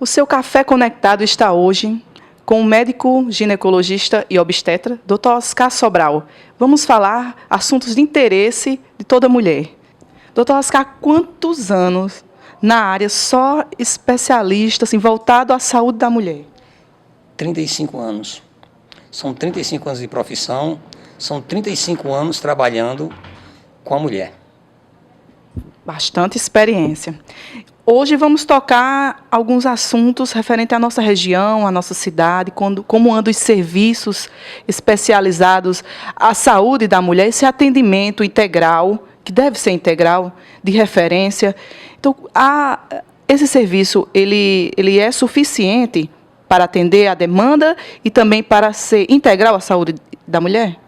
O seu Café Conectado está hoje com o médico ginecologista e obstetra, Dr. Oscar Sobral. Vamos falar assuntos de interesse de toda mulher. Dr. Oscar, quantos anos na área só especialista, assim, voltado à saúde da mulher? 35 anos. São 35 anos de profissão, são 35 anos trabalhando com a mulher. Bastante experiência. Hoje vamos tocar alguns assuntos referentes à nossa região, à nossa cidade, como andam os serviços especializados à saúde da mulher, esse atendimento integral, que deve ser integral, de referência. Então, esse serviço ele é suficiente para atender a demanda e também para ser integral à saúde da mulher?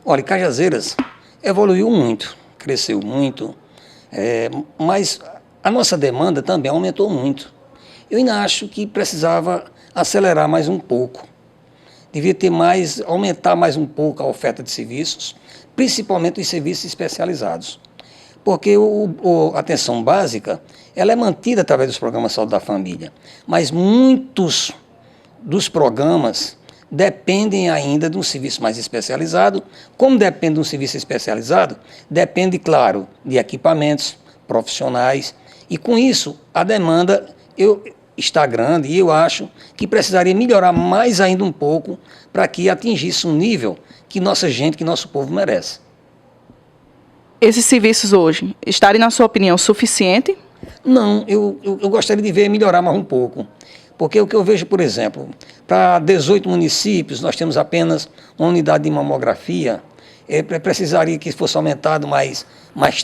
Olha, Cajazeiras evoluiu muito, cresceu muito, mas a nossa demanda também aumentou muito. Eu ainda acho que precisava acelerar mais um pouco. Devia ter aumentar mais um pouco a oferta de serviços, principalmente os serviços especializados. Porque a atenção básica, ela é mantida através dos programas de saúde da família, mas muitos dos programas dependem ainda de um serviço mais especializado. Como depende de um serviço especializado, depende, claro, de equipamentos profissionais, e com isso a demanda está grande e eu acho que precisaria melhorar mais ainda um pouco para que atingisse um nível que nossa gente, que nosso povo merece. Esses serviços hoje estarem, na sua opinião, suficiente? Não, eu gostaria de ver melhorar mais um pouco. Porque o que eu vejo, por exemplo, para 18 municípios nós temos apenas uma unidade de mamografia, precisaria que fosse aumentado mais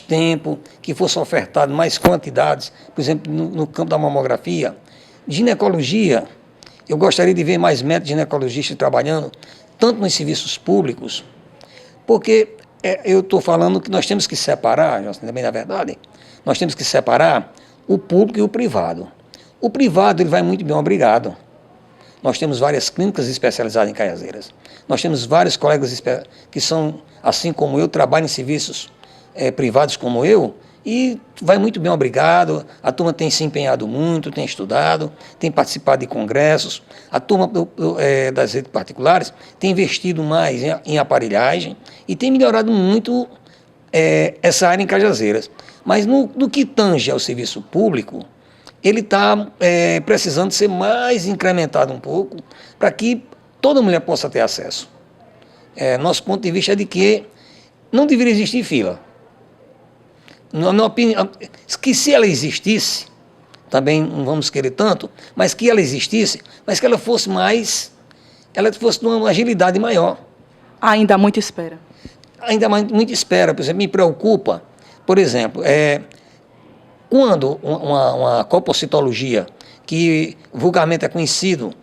tempo, que fosse ofertado mais quantidades, por exemplo, no campo da mamografia. Ginecologia, eu gostaria de ver mais médicos ginecologistas trabalhando, tanto nos serviços públicos, porque eu estou falando que nós temos que separar, também na verdade, nós temos que separar o público e o privado. O privado ele vai muito bem, obrigado. Nós temos várias clínicas especializadas em Cajazeiras. Nós temos vários colegas que são, assim como eu, trabalham em serviços privados como eu, e vai muito bem, obrigado. A turma tem se empenhado muito, tem estudado, tem participado de congressos. A turma das redes particulares tem investido mais em aparelhagem e tem melhorado muito essa área em Cajazeiras. Mas no que tange ao serviço público, ele está precisando ser mais incrementado um pouco para que toda mulher possa ter acesso. Nosso ponto de vista é de que não deveria existir fila. Na minha opinião, que se ela existisse, também não vamos querer tanto, mas que ela existisse, mas que ela fosse de uma agilidade maior. Ainda há muita espera. Ainda muita espera, por exemplo, me preocupa, por exemplo, quando uma colpocitologia, que vulgarmente é conhecido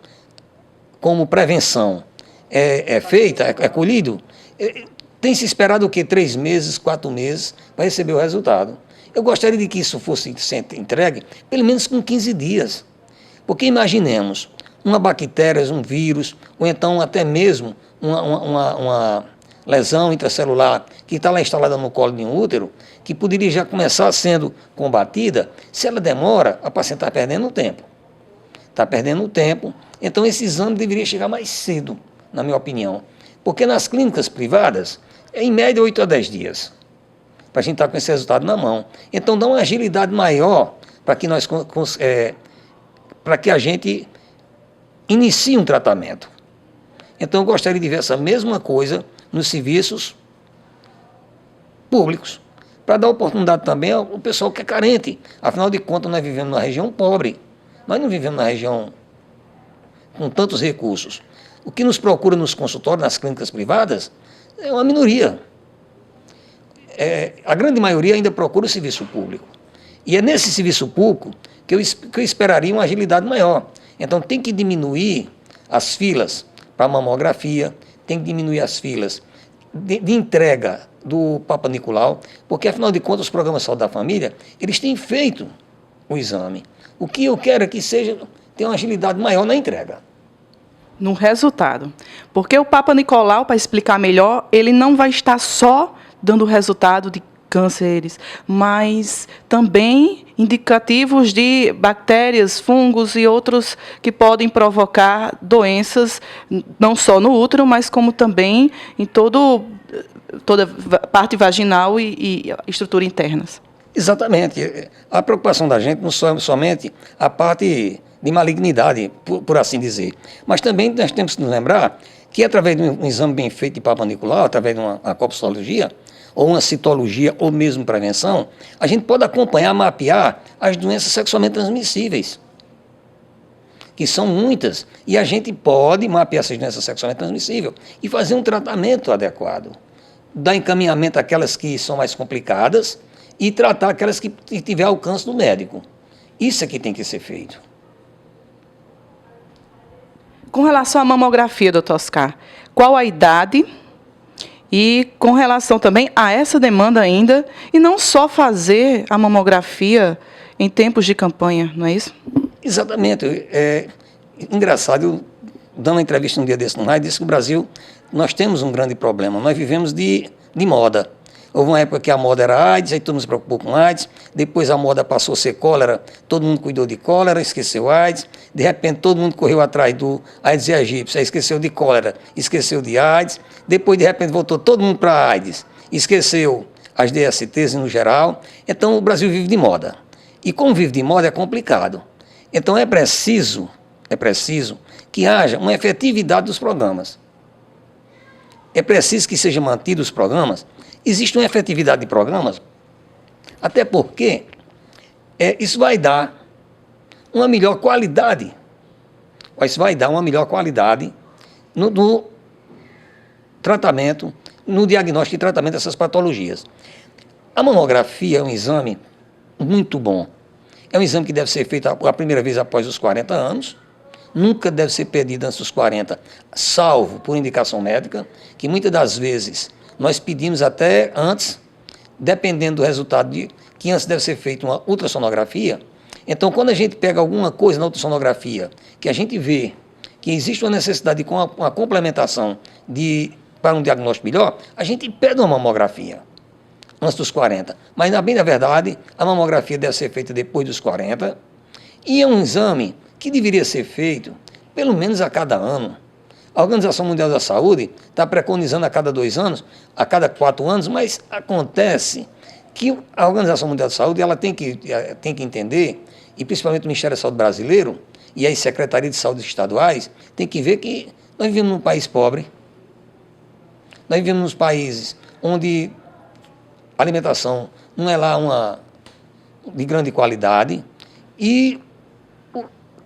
como prevenção, é feita, é colhido, tem se esperado o quê? 3 meses, 4 meses para receber o resultado. Eu gostaria de que isso fosse entregue pelo menos com 15 dias. Porque imaginemos uma bactéria, um vírus, ou então até mesmo uma lesão intracelular que está lá instalada no colo de um útero, que poderia já começar sendo combatida. Se ela demora, a paciente está perdendo tempo. Está perdendo tempo. Então, esse exame deveria chegar mais cedo, na minha opinião. Porque nas clínicas privadas, em média 8 a 10 dias, para a gente estar com esse resultado na mão. Então, dá uma agilidade maior para que para que a gente inicie um tratamento. Então, eu gostaria de ver essa mesma coisa nos serviços públicos, para dar oportunidade também ao pessoal que é carente. Afinal de contas, nós vivemos numa região pobre, nós não vivemos numa região com tantos recursos. O que nos procura nos consultórios, nas clínicas privadas, é uma minoria. A grande maioria ainda procura o serviço público. E é nesse serviço público que eu esperaria uma agilidade maior. Então, tem que diminuir as filas para mamografia, tem que diminuir as filas de entrega do Papa Nicolau, porque, afinal de contas, os programas de saúde da família, eles têm feito o exame. O que eu quero é que tenha uma agilidade maior na entrega. No resultado. Porque o Papa Nicolau, para explicar melhor, ele não vai estar só dando o resultado de cânceres, mas também indicativos de bactérias, fungos e outros que podem provocar doenças, não só no útero, mas como também em toda parte vaginal e estrutura internas. Exatamente. A preocupação da gente não é somente a parte de malignidade, por assim dizer, mas também nós temos que nos lembrar que através de um exame bem feito de Papa Nicolau, através de uma colpostologia, ou uma citologia, ou mesmo prevenção, a gente pode acompanhar, mapear as doenças sexualmente transmissíveis, que são muitas, e a gente pode mapear essas doenças sexualmente transmissíveis e fazer um tratamento adequado, dar encaminhamento àquelas que são mais complicadas e tratar aquelas que tiver alcance do médico. Isso é que tem que ser feito. Com relação à mamografia, doutor Oscar, qual a idade e com relação também a essa demanda ainda, e não só fazer a mamografia em tempos de campanha, não é isso? Exatamente. É engraçado, eu dando uma entrevista um dia desse no rádio, disse que o Brasil, nós temos um grande problema, nós vivemos de moda. Houve uma época que a moda era AIDS, aí todo mundo se preocupou com AIDS, depois a moda passou a ser cólera, todo mundo cuidou de cólera, esqueceu AIDS, de repente todo mundo correu atrás do AIDS egípcio, aí esqueceu de cólera, esqueceu de AIDS, depois de repente voltou todo mundo para AIDS, esqueceu as DSTs no geral, então o Brasil vive de moda. E como vive de moda é complicado. Então é preciso que haja uma efetividade dos programas. É preciso que sejam mantidos os programas. Existe uma efetividade de programas, até porque isso vai dar uma melhor qualidade. Isso vai dar uma melhor qualidade no tratamento, no diagnóstico e tratamento dessas patologias. A mamografia é um exame muito bom. É um exame que deve ser feito a primeira vez após os 40 anos, nunca deve ser pedido antes dos 40, salvo por indicação médica, que muitas das vezes nós pedimos até antes, dependendo do resultado, que antes deve ser feita uma ultrassonografia. Então, quando a gente pega alguma coisa na ultrassonografia, que a gente vê que existe uma necessidade de uma complementação para um diagnóstico melhor, a gente pede uma mamografia antes dos 40. Mas, bem na verdade, a mamografia deve ser feita depois dos 40, e é um exame que deveria ser feito pelo menos a cada ano. A Organização Mundial da Saúde está preconizando a cada 2 anos, a cada 4 anos, mas acontece que a Organização Mundial da Saúde ela tem que entender, e principalmente o Ministério da Saúde brasileiro e as secretarias de saúde estaduais, tem que ver que nós vivemos num país pobre, nós vivemos nos países onde a alimentação não é lá uma de grande qualidade, e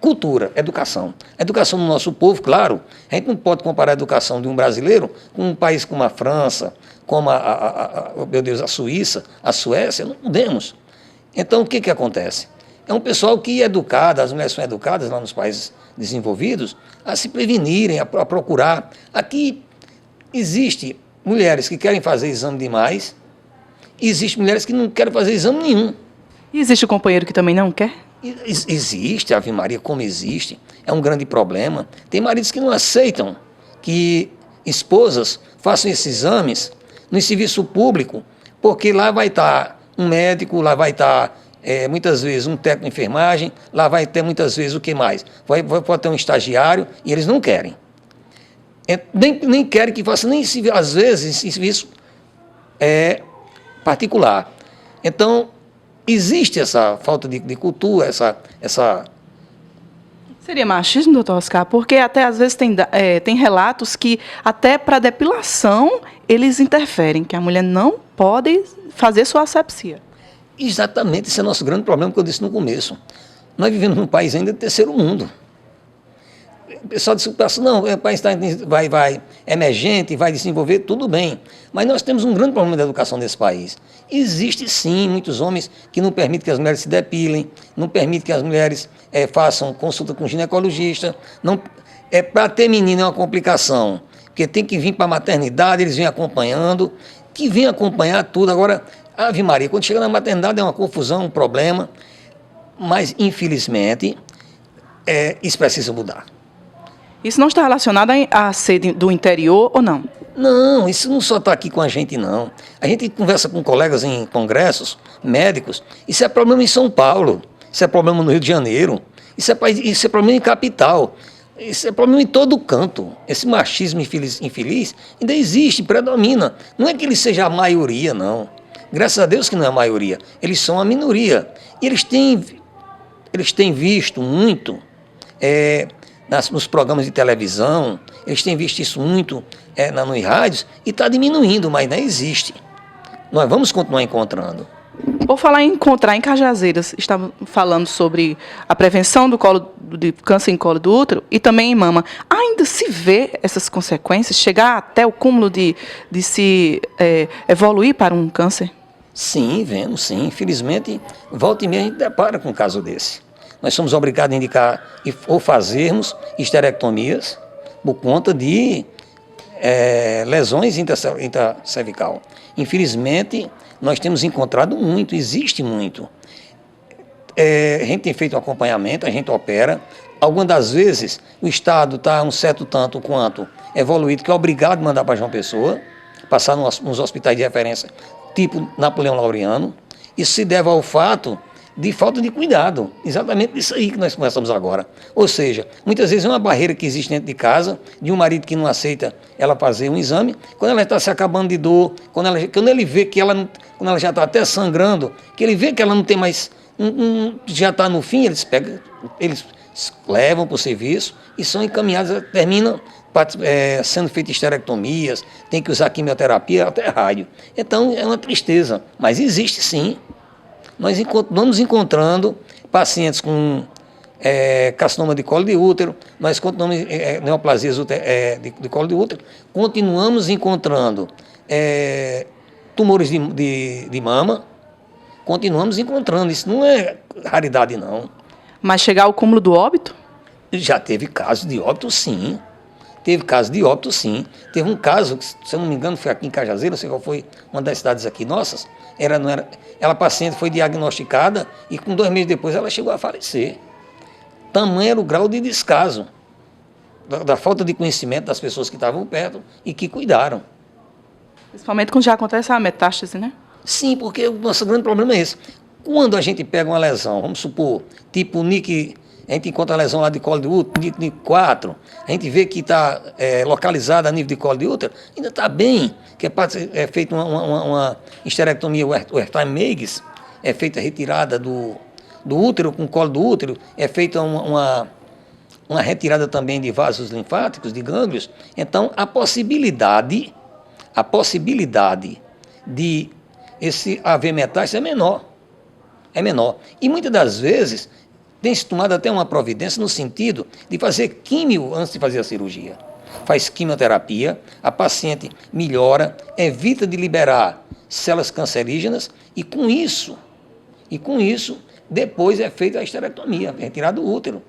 cultura, educação. A educação do nosso povo, claro, a gente não pode comparar a educação de um brasileiro com um país como a França, como a Suíça, a Suécia, não podemos. Então, o que acontece? É um pessoal que é educado, as mulheres são educadas lá nos países desenvolvidos, a se prevenirem, a procurar. Aqui existe mulheres que querem fazer exame demais, e existe mulheres que não querem fazer exame nenhum. E existe o companheiro que também não quer? Existe, Ave Maria, como existe. É um grande problema. Tem maridos que não aceitam que esposas façam esses exames no serviço público, porque lá vai estar um médico, lá vai estar, muitas vezes, um técnico de enfermagem, lá vai ter, muitas vezes, o que mais? Pode ter um estagiário, e eles não querem. Nem querem que faça, nem às vezes, em serviço particular. Então, existe essa falta de cultura, essa... Seria machismo, doutor Oscar? Porque até às vezes tem relatos que até para depilação eles interferem, que a mulher não pode fazer sua asepsia. Exatamente, esse é o nosso grande problema, que eu disse no começo. Nós vivemos num país ainda de terceiro mundo. O pessoal diz, não, o país vai emergente, vai desenvolver, tudo bem. Mas nós temos um grande problema da educação nesse país. Existe sim muitos homens que não permitem que as mulheres se depilem, não permitem que as mulheres façam consulta com ginecologista. Para ter menino é uma complicação, porque tem que vir para a maternidade, eles vêm acompanhando, que vêm acompanhar tudo. Agora, Ave Maria, quando chega na maternidade é uma confusão, um problema, mas infelizmente isso precisa mudar. Isso não está relacionado a ser do interior ou não? Não, isso não só está aqui com a gente, não. A gente conversa com colegas em congressos, médicos, isso é problema em São Paulo, isso é problema no Rio de Janeiro, isso é problema em capital, isso é problema em todo canto. Esse machismo infeliz ainda existe, predomina. Não é que ele seja a maioria, não. Graças a Deus que não é a maioria, eles são a minoria. E eles têm visto muito nos programas de televisão, eles têm visto isso muito nos rádios, e está diminuindo, mas ainda existe. Nós vamos continuar encontrando. Por falar em encontrar em Cajazeiras, estava falando sobre a prevenção de câncer em colo do útero e também em mama. Ainda se vê essas consequências, chegar até o cúmulo de se evoluir para um câncer? Sim, vemos, sim. Infelizmente, volta e meia a gente depara com um caso desse. Nós somos obrigados a indicar ou fazermos esterectomias por conta de lesões intracervical. Infelizmente, nós temos encontrado muito, existe muito. A gente tem feito um acompanhamento, a gente opera. Algumas das vezes, o Estado está um certo tanto quanto evoluído, que é obrigado a mandar para João Pessoa, passar nos hospitais de referência, tipo Napoleão Laureano. Isso se deve ao fato de falta de cuidado, exatamente isso aí que nós conversamos agora. Ou seja, muitas vezes é uma barreira que existe dentro de casa, de um marido que não aceita ela fazer um exame, quando ela está se acabando de dor, quando ele vê que quando ela já está até sangrando, que ele vê que ela não tem mais, já está no fim, eles levam para o serviço e são encaminhados, terminam sendo feitas esterectomias, tem que usar quimioterapia, até rádio. Então é uma tristeza, mas existe sim. Nós vamos encontrando pacientes com carcinoma de colo de útero, nós continuamos neoplasias de colo de útero, continuamos encontrando tumores de mama, continuamos encontrando, isso não é raridade não. Mas chegar ao cúmulo do óbito? Já teve casos de óbito, sim. Teve caso de óbito, sim. Teve um caso, se eu não me engano, foi aqui em Cajazeiras, não sei qual foi, uma das cidades aqui nossas. Ela paciente foi diagnosticada e com 2 meses depois ela chegou a falecer. Tamanho era o grau de descaso, da falta de conhecimento das pessoas que estavam perto e que cuidaram. Principalmente quando já acontece a metástase, né? Sim, porque o nosso grande problema é esse. Quando a gente pega uma lesão, vamos supor, tipo NIC, a gente encontra a lesão lá de colo de útero, NIC 4, a gente vê que está localizada a nível de colo de útero, ainda está bem, que é feita uma esterectomia, o Wertheim Meigs, é feita a retirada do útero com colo do útero, é feita uma retirada também de vasos linfáticos, de gânglios. Então, a possibilidade de haver metástase é menor. É menor. E muitas das vezes tem-se tomado até uma providência no sentido de fazer químio antes de fazer a cirurgia. Faz quimioterapia, a paciente melhora, evita de liberar células cancerígenas e com isso, depois é feita a esterectomia, retirada do útero.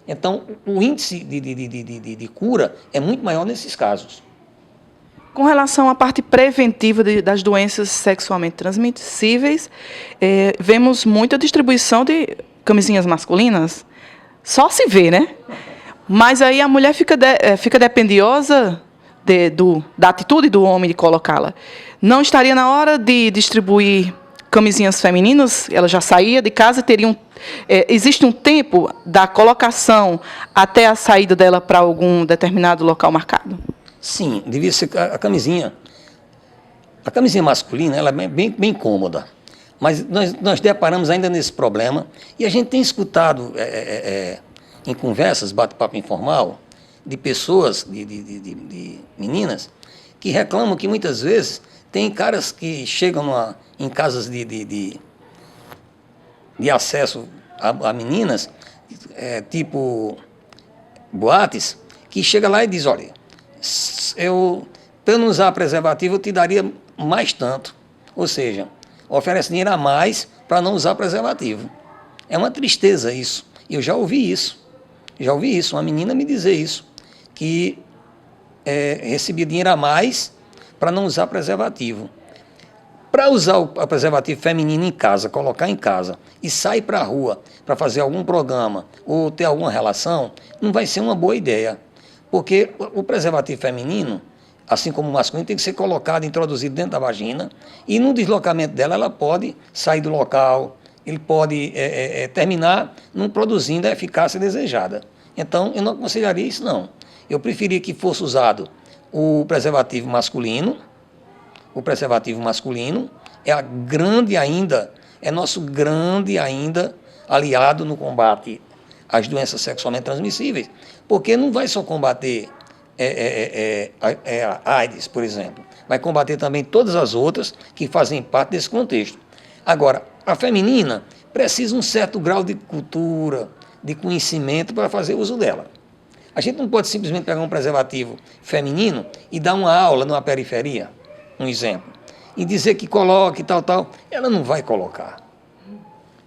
Então, o índice de cura é muito maior nesses casos. Com relação à parte preventiva das doenças sexualmente transmissíveis, vemos muita distribuição de camisinhas masculinas. Só se vê, né? Mas aí a mulher fica dependiosa da atitude do homem de colocá-la. Não estaria na hora de distribuir camisinhas femininas? Ela já saía de casa, existe um tempo da colocação até a saída dela para algum determinado local marcado? Sim, devia ser a camisinha. A camisinha masculina ela é bem cômoda, mas nós deparamos ainda nesse problema e a gente tem escutado em conversas, bate-papo informal, de pessoas, de meninas, que reclamam que muitas vezes tem caras que chegam em casas de acesso a meninas, tipo boates, que chega lá e diz, olha, para eu não usar preservativo, eu te daria mais tanto. Ou seja, oferece dinheiro a mais para não usar preservativo. É uma tristeza isso. Eu já ouvi isso. Uma menina me dizer isso, que recebia dinheiro a mais para não usar preservativo. Para usar o preservativo feminino em casa, colocar em casa e sair para a rua para fazer algum programa ou ter alguma relação, não vai ser uma boa ideia. Porque o preservativo feminino, assim como o masculino, tem que ser colocado, introduzido dentro da vagina, e no deslocamento dela, ela pode sair do local, ele pode terminar não produzindo a eficácia desejada. Então, eu não aconselharia isso, não. Eu preferia que fosse usado o preservativo masculino. O preservativo masculino é nosso grande ainda aliado no combate às doenças sexualmente transmissíveis, porque não vai só combater a AIDS, por exemplo, vai combater também todas as outras que fazem parte desse contexto. Agora, a feminina precisa um certo grau de cultura, de conhecimento para fazer uso dela. A gente não pode simplesmente pegar um preservativo feminino e dar uma aula numa periferia, um exemplo, e dizer que coloque tal. Ela não vai colocar.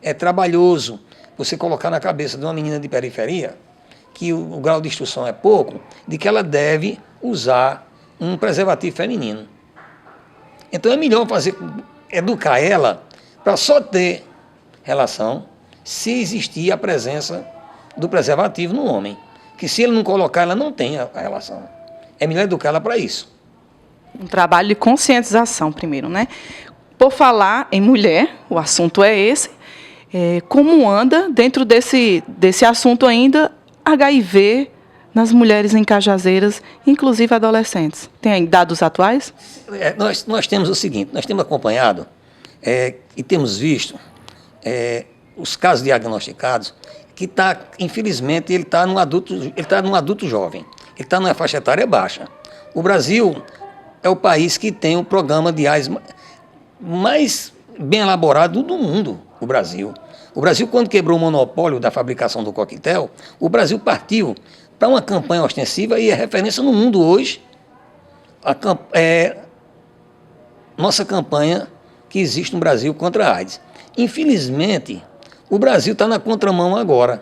É trabalhoso você colocar na cabeça de uma menina de periferia que o grau de instrução é pouco, de que ela deve usar um preservativo feminino. Então é melhor educar ela para só ter relação se existir a presença do preservativo no homem. Que se ele não colocar, ela não tem a relação. É melhor educá-la para isso. Um trabalho de conscientização primeiro, né? Por falar em mulher, o assunto é esse. Como anda, dentro desse assunto ainda, HIV nas mulheres em Cajazeiras, inclusive adolescentes? Tem dados atuais? Nós temos o seguinte, nós temos acompanhado e temos visto os casos diagnosticados que infelizmente, ele está num adulto jovem, ele está numa faixa etária baixa. O Brasil é o país que tem o programa de AIDS mais bem elaborado do mundo, o Brasil. O Brasil, quando quebrou o monopólio da fabricação do coquetel, o Brasil partiu para uma campanha ostensiva e é referência no mundo hoje. Nossa campanha que existe no Brasil contra a AIDS. Infelizmente, o Brasil está na contramão agora.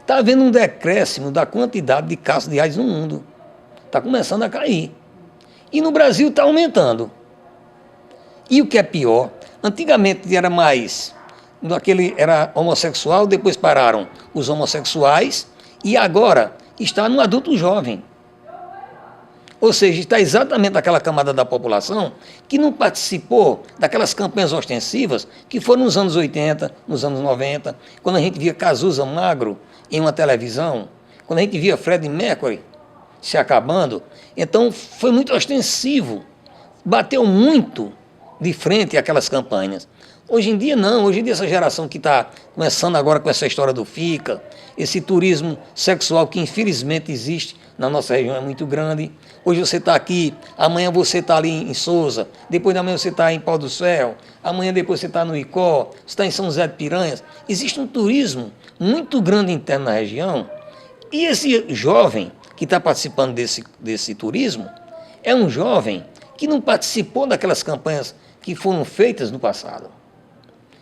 Está havendo um decréscimo da quantidade de casos de AIDS no mundo. Está começando a cair. E no Brasil está aumentando. E o que é pior, antigamente era homossexual, depois pararam os homossexuais e agora está no adulto jovem. Ou seja, está exatamente aquela camada da população que não participou daquelas campanhas ostensivas que foram nos anos 80, nos anos 90, quando a gente via Cazuza magro em uma televisão, quando a gente via Freddie Mercury se acabando. Então foi muito ostensivo, bateu muito de frente àquelas campanhas. Hoje em dia não, hoje em dia essa geração que está começando agora com essa história do FICA, esse turismo sexual que infelizmente existe na nossa região é muito grande. Hoje você está aqui, amanhã você está ali em Sousa, depois da manhã você está em Pau do Céu, amanhã depois você está no Icó, você está em São José de Piranhas. Existe um turismo muito grande interno na região e esse jovem que está participando desse turismo é um jovem que não participou daquelas campanhas que foram feitas no passado.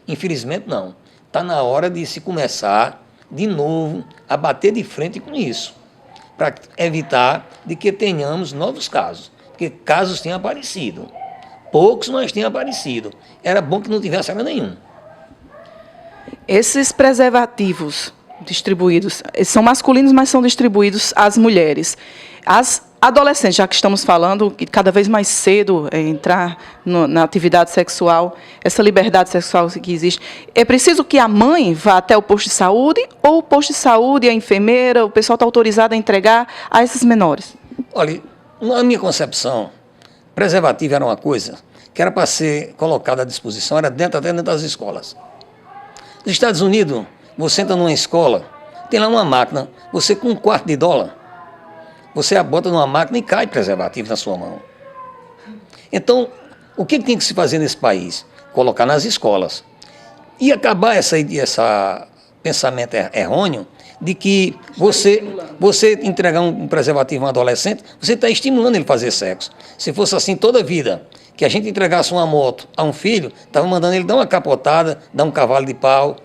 Infelizmente não. Está na hora de se começar de novo a bater de frente com isso, para evitar de que tenhamos novos casos, porque casos têm aparecido, poucos, mas têm aparecido. Era bom que não tivesse era nenhum. Esses preservativos distribuídos, são masculinos, mas são distribuídos às mulheres. As adolescentes, já que estamos falando, que cada vez mais cedo entrar na atividade sexual, essa liberdade sexual que existe, é preciso que a mãe vá até o posto de saúde, ou o posto de saúde, a enfermeira, o pessoal está autorizado a entregar a esses menores? Olha, na minha concepção, preservativo era uma coisa que era para ser colocada à disposição, era até dentro das escolas. Nos Estados Unidos, você entra numa escola, tem lá uma máquina, você com $1/4, você a bota numa máquina e cai preservativo na sua mão. Então, o que tem que se fazer nesse país? Colocar nas escolas. E acabar esse pensamento errôneo de que você entregar um preservativo a um adolescente, você está estimulando ele a fazer sexo. Se fosse assim toda a vida, que a gente entregasse uma moto a um filho, estava mandando ele dar uma capotada, dar um cavalo de pau,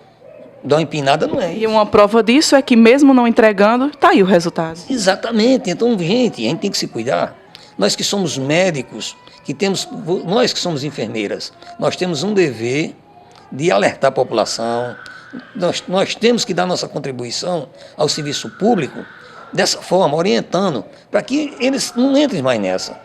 dar uma empinada, não é isso. E uma prova disso é que mesmo não entregando, está aí o resultado. Exatamente. Então, gente, a gente tem que se cuidar. Nós que somos médicos, nós que somos enfermeiras, nós temos um dever de alertar a população. Nós temos que dar nossa contribuição ao serviço público dessa forma, orientando, para que eles não entrem mais nessa.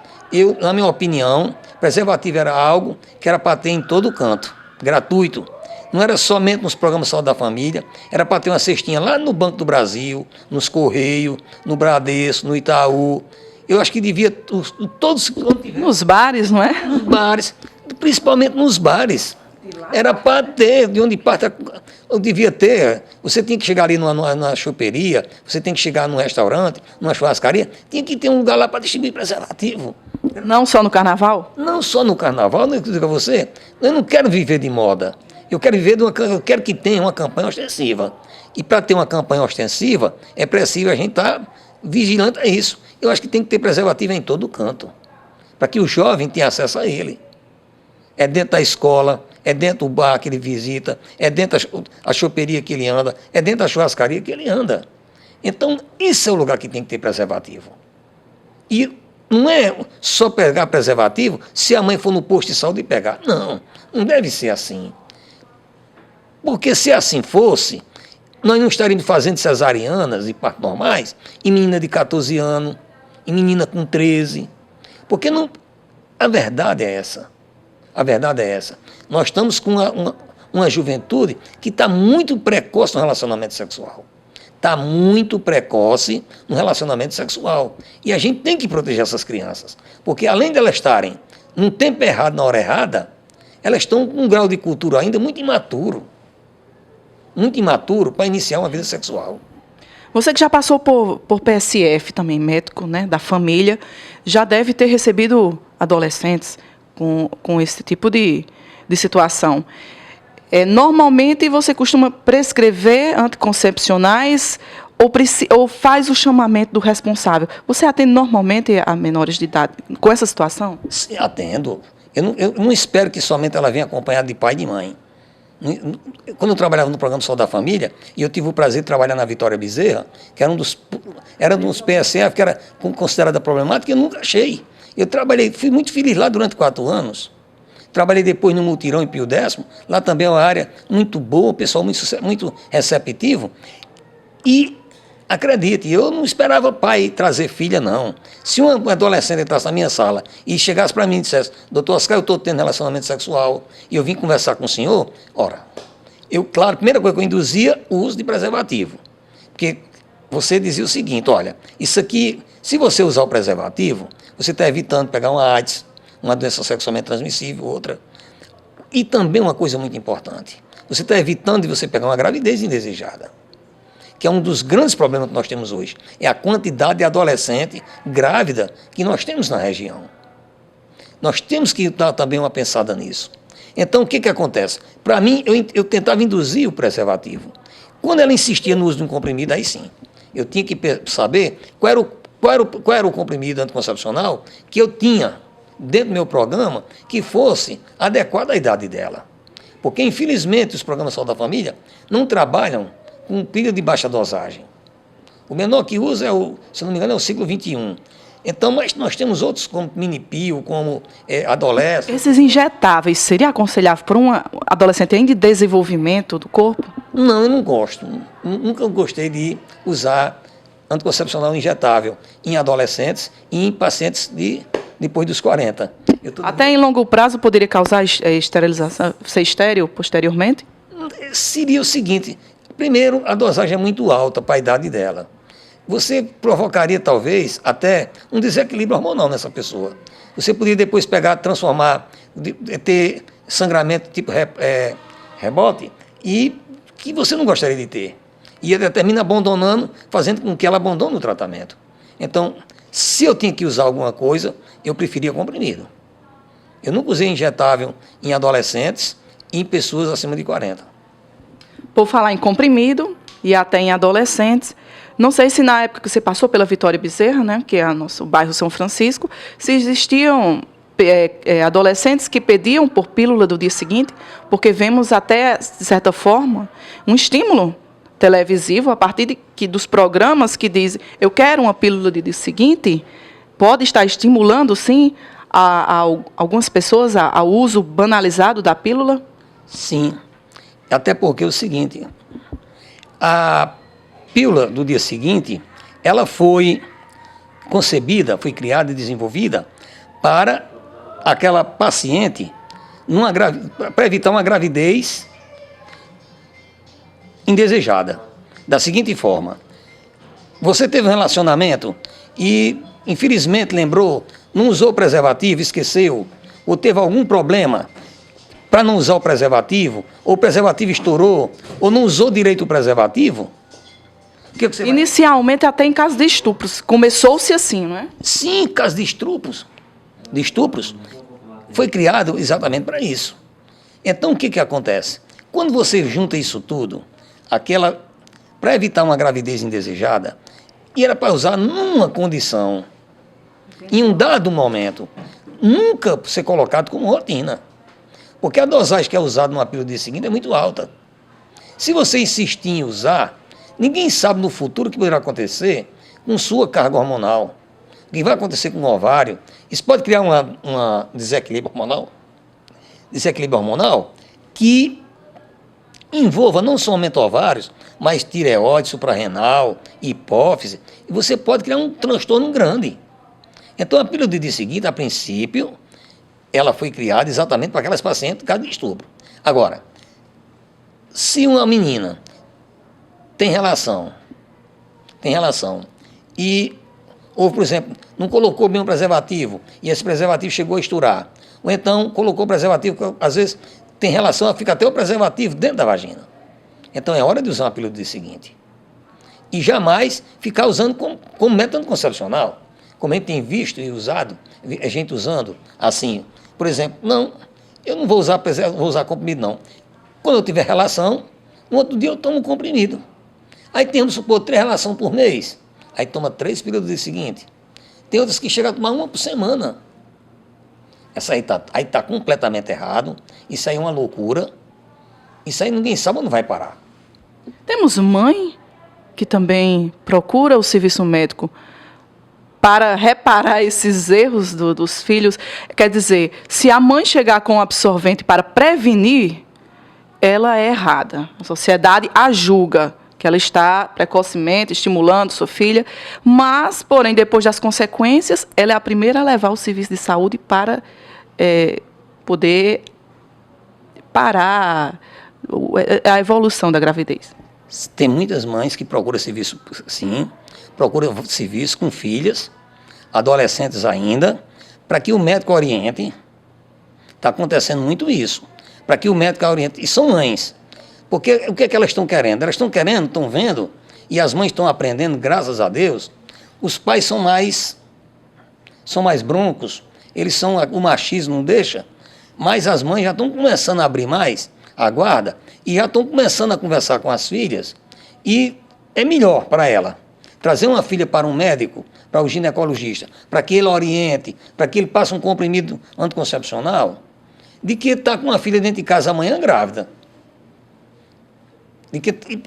Na minha opinião, preservativo era algo que era para ter em todo canto, gratuito. Não era somente nos programas de saúde da família, era para ter uma cestinha lá no Banco do Brasil, nos Correios, no Bradesco, no Itaú. Eu acho que devia, todos... Nos bares, não é? Nos bares, principalmente nos bares. Era para ter, de onde parte, eu devia ter. Você tinha que chegar ali numa choperia, você tem que chegar num restaurante, numa churrascaria, tinha que ter um lugar lá para distribuir preservativo. Não só no carnaval? Não só no carnaval, não digo a você, eu não quero viver de moda. Eu quero que tenha uma campanha ostensiva. E para ter uma campanha ostensiva, é preciso a gente estar vigilante a isso. Eu acho que tem que ter preservativo em todo canto, para que o jovem tenha acesso a ele. É dentro da escola, é dentro do bar que ele visita, é dentro da choperia que ele anda, é dentro da churrascaria que ele anda. Então, esse é o lugar que tem que ter preservativo. E não é só pegar preservativo se a mãe for no posto de saúde e pegar. Não, não deve ser assim. Porque se assim fosse, nós não estaríamos fazendo cesarianas e partos normais em menina de 14 anos, em menina com 13. Porque não, a verdade é essa. A verdade é essa. Nós estamos com uma juventude que está muito precoce no relacionamento sexual. Está muito precoce no relacionamento sexual. E a gente tem que proteger essas crianças. Porque além de elas estarem num tempo errado, na hora errada, elas estão com um grau de cultura ainda muito imaturo. Muito imaturo para iniciar uma vida sexual. Você que já passou por PSF também, médico, né, da família, já deve ter recebido adolescentes com esse tipo de situação. Normalmente você costuma prescrever anticoncepcionais ou faz o chamamento do responsável. Você atende normalmente a menores de idade com essa situação? Sim, atendo. Eu não espero que somente ela venha acompanhada de pai e de mãe. Quando eu trabalhava no programa Saúde da Família, e eu tive o prazer de trabalhar na Vitória Bezerra, que era um dos PSF, que era considerada problemática, eu nunca achei. Eu trabalhei, fui muito feliz lá durante 4 anos. Trabalhei depois no Mutirão em Pio Décimo, lá também é uma área muito boa, o pessoal muito receptivo. E, acredite, eu não esperava pai trazer filha, não. Se um adolescente entrasse na minha sala e chegasse para mim e dissesse, doutor Oscar, eu estou tendo relacionamento sexual e eu vim conversar com o senhor, claro, a primeira coisa que eu induzia, o uso de preservativo. Porque você dizia o seguinte, olha, isso aqui, se você usar o preservativo, você está evitando pegar uma AIDS, uma doença sexualmente transmissível, outra. E também uma coisa muito importante, você está evitando de você pegar uma gravidez indesejada, que é um dos grandes problemas que nós temos hoje, é a quantidade de adolescente grávida que nós temos na região. Nós temos que dar também uma pensada nisso. Então, o que acontece? Para mim, eu tentava induzir o preservativo. Quando ela insistia no uso de um comprimido, aí sim, eu tinha que saber qual era o comprimido anticoncepcional que eu tinha dentro do meu programa que fosse adequado à idade dela. Porque, infelizmente, os programas de saúde da família não trabalham com pílula de baixa dosagem. O menor que usa, se não me engano, é o ciclo 21. Então, mas nós temos outros como minipil, como adolescente. Esses injetáveis, seria aconselhável para um adolescente em desenvolvimento do corpo? Não, eu não gosto. Nunca gostei de usar anticoncepcional injetável em adolescentes e em pacientes depois dos 40. Até em longo prazo poderia causar esterilização, ser estéril posteriormente? Seria o seguinte, primeiro, a dosagem é muito alta para a idade dela. Você provocaria, talvez, até um desequilíbrio hormonal nessa pessoa. Você poderia depois transformar, ter sangramento tipo rebote, e que você não gostaria de ter. E ela termina abandonando, fazendo com que ela abandone o tratamento. Então, se eu tinha que usar alguma coisa, eu preferia comprimido. Eu nunca usei injetável em adolescentes e em pessoas acima de 40. Por falar em comprimido e até em adolescentes, não sei se na época que você passou pela Vitória Bezerra, né, que é o nosso bairro São Francisco, se existiam adolescentes que pediam por pílula do dia seguinte, porque vemos até, de certa forma, um estímulo televisivo a partir dos programas que dizem eu quero uma pílula do dia seguinte, pode estar estimulando, sim, a algumas pessoas ao uso banalizado da pílula? Sim, até porque é o seguinte, a pílula do dia seguinte, ela foi concebida, foi criada e desenvolvida para aquela paciente para evitar uma gravidez indesejada. Da seguinte forma: você teve um relacionamento e, infelizmente, lembrou, não usou o preservativo, esqueceu, ou teve algum problema para não usar o preservativo, ou o preservativo estourou, ou não usou direito o preservativo, o que você Inicialmente, até em caso de estupros. Começou-se assim, não é? Sim, caso de estupros, foi criado exatamente para isso. Então, o que acontece? Quando você junta isso tudo, para evitar uma gravidez indesejada, e era para usar numa condição, em um dado momento, nunca ser colocado como rotina. Porque a dosagem que é usada numa pílula do dia seguinte é muito alta. Se você insistir em usar, ninguém sabe no futuro o que poderá acontecer com sua carga hormonal. O que vai acontecer com o ovário. Isso pode criar um desequilíbrio hormonal que envolva não somente ovários, mas tireoide, suprarrenal, hipófise, e você pode criar um transtorno grande. Então, a pílula do dia seguinte, a princípio, ela foi criada exatamente para aquelas pacientes em caso de estupro. Agora, se uma menina tem relação, ou, por exemplo, não colocou bem o preservativo, e esse preservativo chegou a estourar, ou então colocou o preservativo, que às vezes tem relação, fica até o preservativo dentro da vagina. Então é hora de usar uma pílula do dia seguinte. E jamais ficar usando como método anticoncepcional. Como a gente tem visto e usado, a gente usando assim, por exemplo, não, eu não vou usar comprimido, não. Quando eu tiver relação, no outro dia eu tomo um comprimido. Aí temos, supor, 3 relações por mês. Aí toma 3 pílulas do dia seguinte. Tem outras que chegam a tomar 1 por semana. Essa aí está completamente errado. Isso aí é uma loucura. Isso aí ninguém sabe onde vai parar. Temos mãe que também procura o serviço médico para reparar esses erros dos filhos. Quer dizer, se a mãe chegar com um absorvente para prevenir, ela é errada. A sociedade a julga, que ela está precocemente estimulando sua filha, mas, porém, depois das consequências, ela é a primeira a levar o serviço de saúde para poder parar a evolução da gravidez. Tem muitas mães que procuram serviço, sim, procuram serviço com filhas, adolescentes ainda, para que o médico oriente. Está acontecendo muito isso. Para que o médico oriente. E são mães. Porque o que é que elas estão querendo? Elas estão querendo, estão vendo, e as mães estão aprendendo, graças a Deus. Os pais são mais broncos, o machismo não deixa, mas as mães já estão começando a abrir mais a guarda e já estão começando a conversar com as filhas, e é melhor para ela trazer uma filha para um médico, para o ginecologista, para que ele oriente, para que ele passe um comprimido anticoncepcional, de que estar com uma filha dentro de casa amanhã grávida.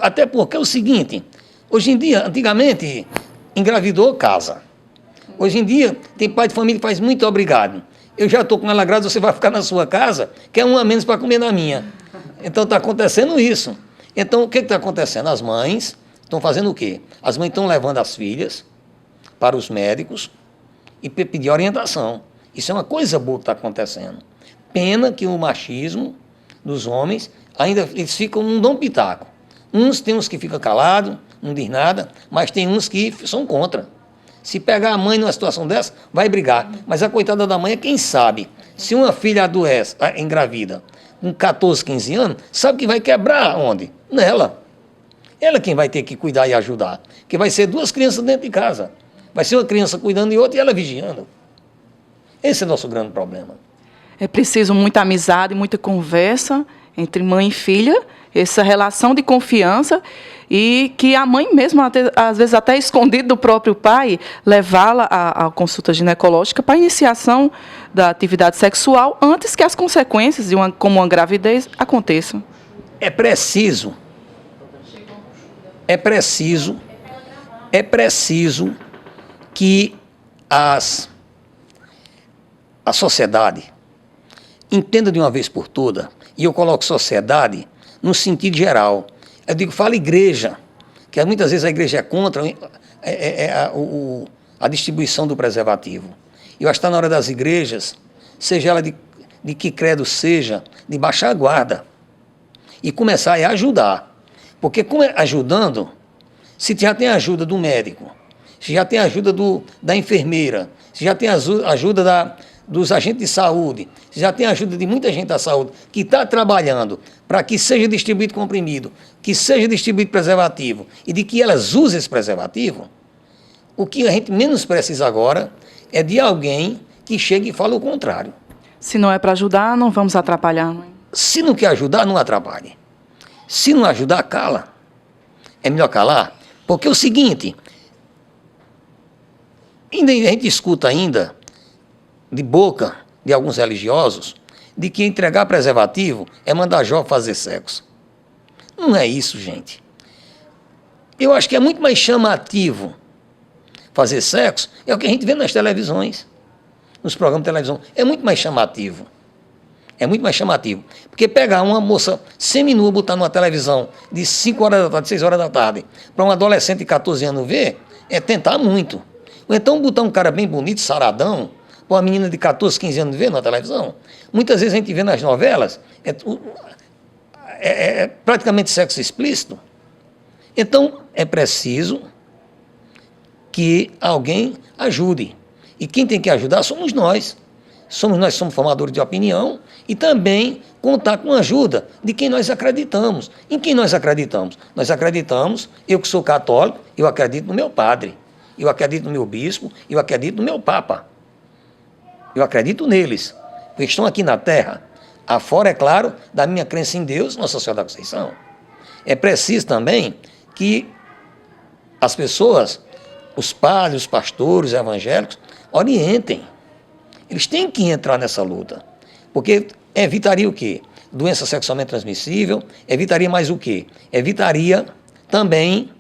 Até porque é o seguinte, hoje em dia, antigamente, engravidou, casa. Hoje em dia, tem pai de família que faz muito obrigado. Eu já estou com ela grávida, você vai ficar na sua casa, quer um a menos para comer na minha. Então está acontecendo isso. Então o que está acontecendo? As mães estão fazendo o quê? As mães estão levando as filhas para os médicos e pedir orientação. Isso é uma coisa boa que está acontecendo. Pena que o machismo dos homens, ainda eles ficam, não dão pitaco. Tem uns que ficam calados, não diz nada, mas tem uns que são contra. Se pegar a mãe numa situação dessa, vai brigar. Mas a coitada da mãe é quem sabe. Se uma filha adoece, engravida, com 14, 15 anos, sabe que vai quebrar onde? Nela. Ela quem vai ter que cuidar e ajudar. Porque vai ser 2 crianças dentro de casa. Vai ser uma criança cuidando e outra e ela vigiando. Esse é o nosso grande problema. É preciso muita amizade, muita conversa entre mãe e filha, essa relação de confiança, e que a mãe mesmo, às vezes até escondido do próprio pai, levá-la à consulta ginecológica para a iniciação da atividade sexual antes que as consequências, como uma gravidez, aconteçam. É preciso que a sociedade entenda de uma vez por toda, e eu coloco sociedade no sentido geral. Eu digo, fala igreja, que muitas vezes a igreja é contra a distribuição do preservativo. Eu acho que está na hora das igrejas, seja ela de que credo seja, de baixar a guarda e começar a ajudar. Porque ajudando, se já tem a ajuda do médico, se já tem a ajuda da enfermeira, se já tem a ajuda dos agentes de saúde, se já tem a ajuda de muita gente da saúde que está trabalhando para que seja distribuído comprimido, que seja distribuído preservativo e de que elas usem esse preservativo, o que a gente menos precisa agora é de alguém que chegue e fale o contrário. Se não é para ajudar, não vamos atrapalhar, não é? Se não quer ajudar, não atrapalhe. Se não ajudar, cala. É melhor calar, porque é o seguinte, a gente escuta ainda, de boca de alguns religiosos, de que entregar preservativo é mandar jovem fazer sexo. Não é isso, gente. Eu acho que é muito mais chamativo fazer sexo, é o que a gente vê nas televisões, nos programas de televisão. É muito mais chamativo. É muito mais chamativo. Porque pegar uma moça seminua, botar numa televisão de 5 horas da tarde, 6 horas da tarde, para um adolescente de 14 anos ver, é tentar muito. Ou então botar um cara bem bonito, saradão, para uma menina de 14, 15 anos ver na televisão. Muitas vezes a gente vê nas novelas, é praticamente sexo explícito. Então, é preciso que alguém ajude. E quem tem que ajudar somos nós. Somos formadores de opinião e também contar com a ajuda de quem nós acreditamos. Em quem nós acreditamos? Nós acreditamos, eu que sou católico, eu acredito no meu padre, eu acredito no meu bispo, eu acredito no meu papa. Eu acredito neles, porque estão aqui na terra. Afora, é claro, da minha crença em Deus, Nossa Senhora da Conceição. É preciso também que as pessoas, os padres, os pastores, os evangélicos, orientem. Eles têm que entrar nessa luta, porque evitaria o quê? Doença sexualmente transmissível, evitaria mais o quê? Evitaria também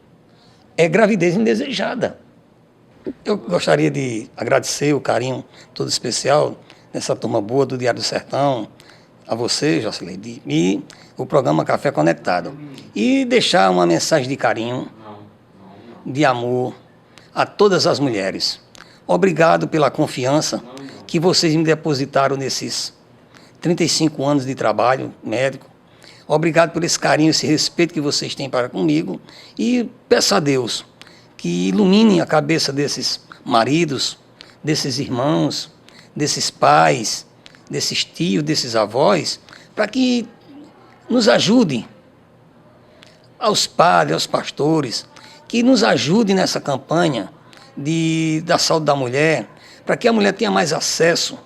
gravidez indesejada. Eu gostaria de agradecer o carinho todo especial dessa turma boa do Diário do Sertão, a você, Jocelyne, e o programa Café Conectado. E deixar uma mensagem de carinho, de amor a todas as mulheres. Obrigado pela confiança que vocês me depositaram nesses 35 anos de trabalho médico. Obrigado por esse carinho, esse respeito que vocês têm para comigo. E peço a Deus que ilumine a cabeça desses maridos, desses irmãos, desses pais, desses tios, desses avós, para que nos ajude, aos padres, aos pastores, que nos ajude nessa campanha da saúde da mulher, para que a mulher tenha mais acesso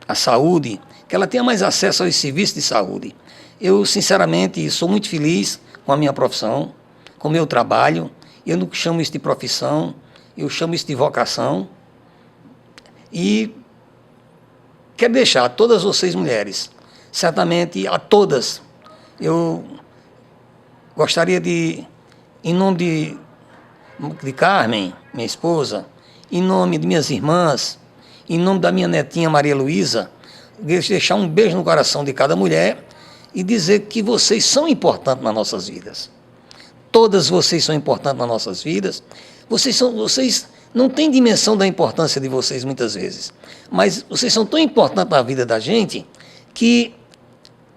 à saúde, que ela tenha mais acesso aos serviços de saúde. Eu, sinceramente, sou muito feliz com a minha profissão, com o meu trabalho. Eu não chamo isso de profissão, eu chamo isso de vocação. E quero deixar a todas vocês mulheres, certamente a todas, eu gostaria de, em nome de Carmen, minha esposa, em nome de minhas irmãs, em nome da minha netinha Maria Luísa, deixar um beijo no coração de cada mulher e dizer que vocês são importantes nas nossas vidas. Todas vocês são importantes nas nossas vidas. Vocês não têm dimensão da importância de vocês muitas vezes, mas vocês são tão importantes na vida da gente que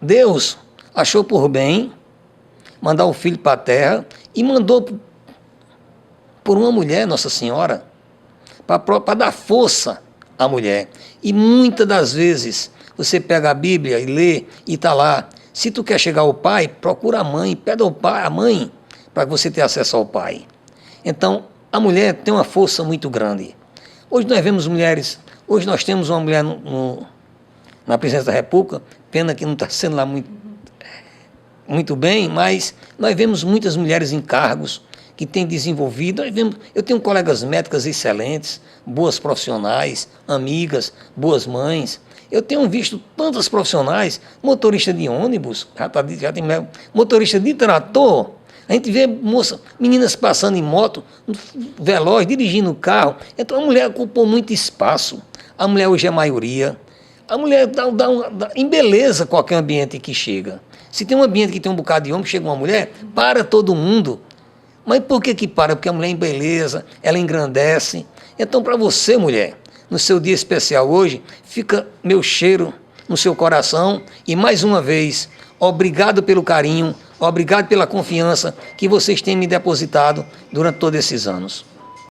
Deus achou por bem mandar o filho para a terra e mandou por uma mulher, Nossa Senhora, para dar força à mulher. E muitas das vezes você pega a Bíblia e lê e está lá. Se tu quer chegar ao pai, procura a mãe, pede ao pai, a mãe, para você ter acesso ao pai. Então, a mulher tem uma força muito grande. Hoje nós vemos mulheres, hoje nós temos uma mulher na presidência da República, pena que não está sendo lá muito bem, mas nós vemos muitas mulheres em cargos que têm desenvolvido. Eu tenho colegas médicas excelentes, boas profissionais, amigas, boas mães. Eu tenho visto tantas profissionais, motorista de ônibus, já tem motorista de trator. A gente vê meninas passando em moto, veloz, dirigindo o carro. Então a mulher ocupou muito espaço. A mulher hoje é a maioria. A mulher embeleza qualquer ambiente que chega. Se tem um ambiente que tem um bocado de homem, chega uma mulher, para todo mundo. Mas por que para? Porque a mulher embeleza, ela engrandece. Então, para você, mulher, no seu dia especial hoje, fica meu cheiro no seu coração e, mais uma vez, obrigado pelo carinho, obrigado pela confiança que vocês têm me depositado durante todos esses anos.